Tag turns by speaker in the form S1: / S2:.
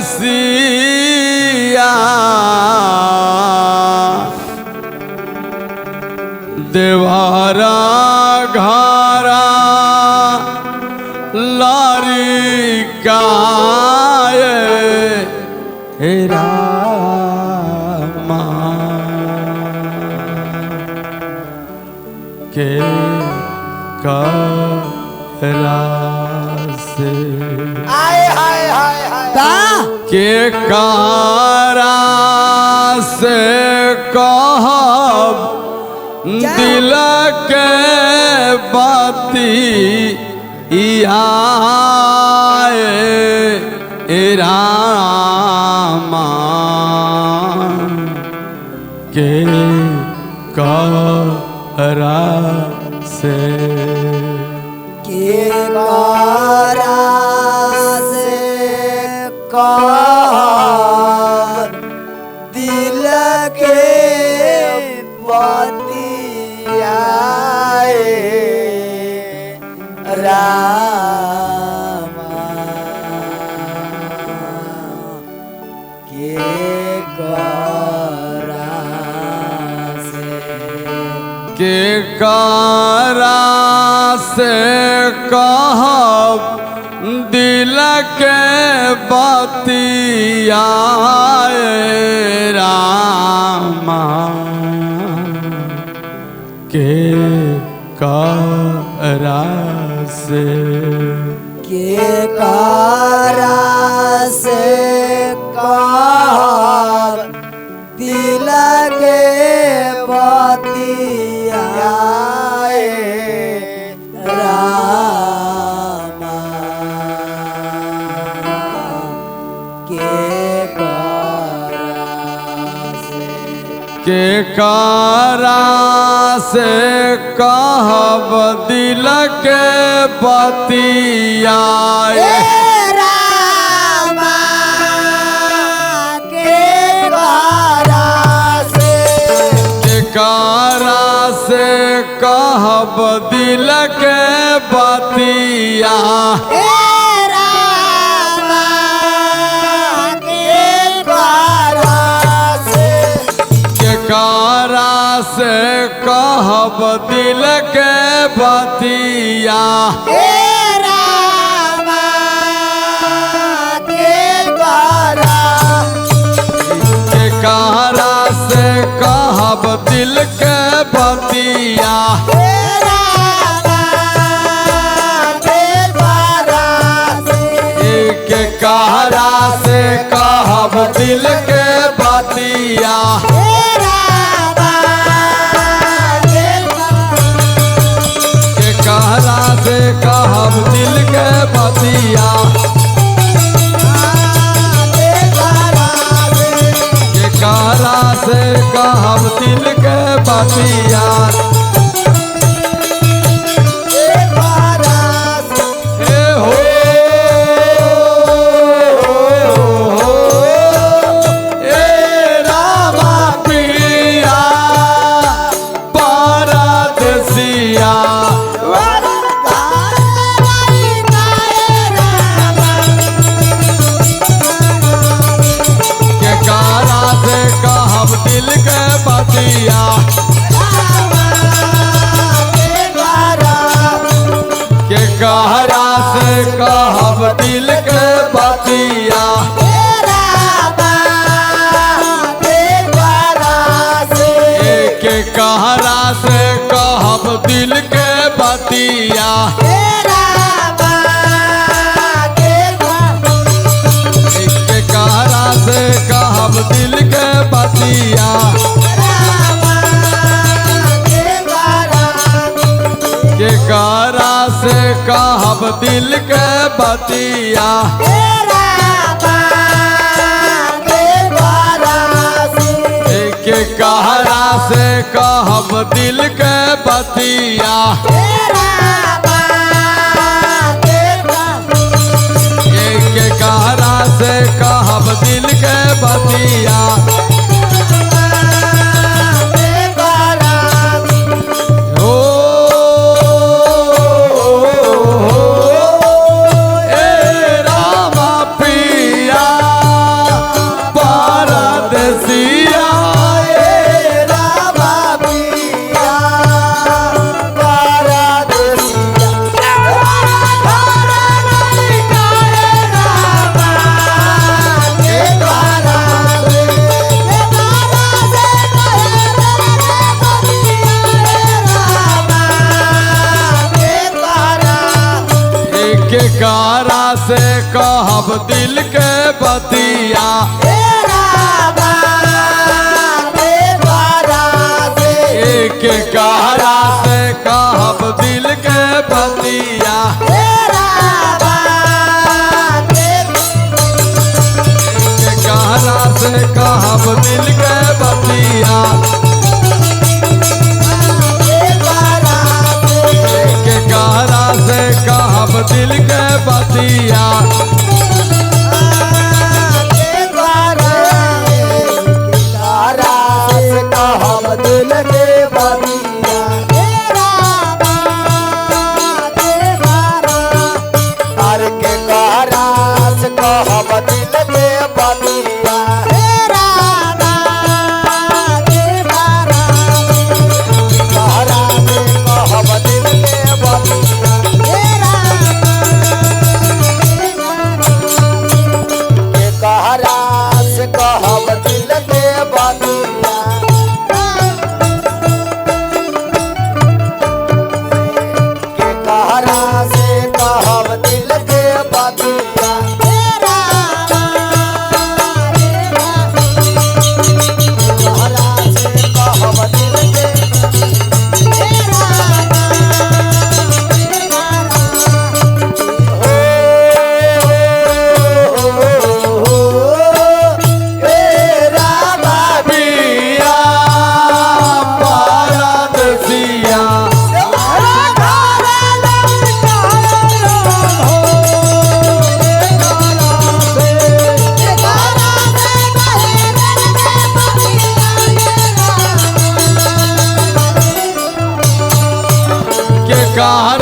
S1: देसिया देवारा घारा लारी काये रामा के करा से के कारा से कहब दिल के बाती आए रामा के करा से
S2: के करा से कहब दिल के बतियाए रामा के करा से
S1: के करा से कहब दिल के बतियाए रामा के करा से
S2: के करा से कहब दिल के बतियाए रामा के
S1: करा से कहब दिल के बतियाए
S2: रामा के करा से
S1: कहब दिल के बतिया
S2: रामा के करा
S1: से कहब दिल के बतिया
S2: रामा के करा
S1: से कहब दिल के बतिया कहरा से कहब दिल के बतिया कहरा से कहब दिल के बतिया कहरा से कहब दिल के बतिया दिल के बतिया के कहरा से कहब दिल के बतिया के कहरा से कहब दिल के बतिया के कहरा से कहब दिल के बतिया के कहरा से कहब दिल के बतिया के कहरा से कहब दिल के बतिया के कहरा से कहब दिल के बतिया रामा पिया कहब दिल के बतिया एक कहरा से कहब दिल के बतिया एक कहरा से कहब दिल के बतिया एक कहरा से कहब दिल के बतिया
S2: दिल के बतिया हर के कहरा से कहब दिल के बतिया कहरा से कहब दिल के बतिया के कहरा से कहब दिल के बतिया के कहरा से कहब दिल के बतिया कहरा से कहब दिल के
S1: पिया परदेसिया के कहरा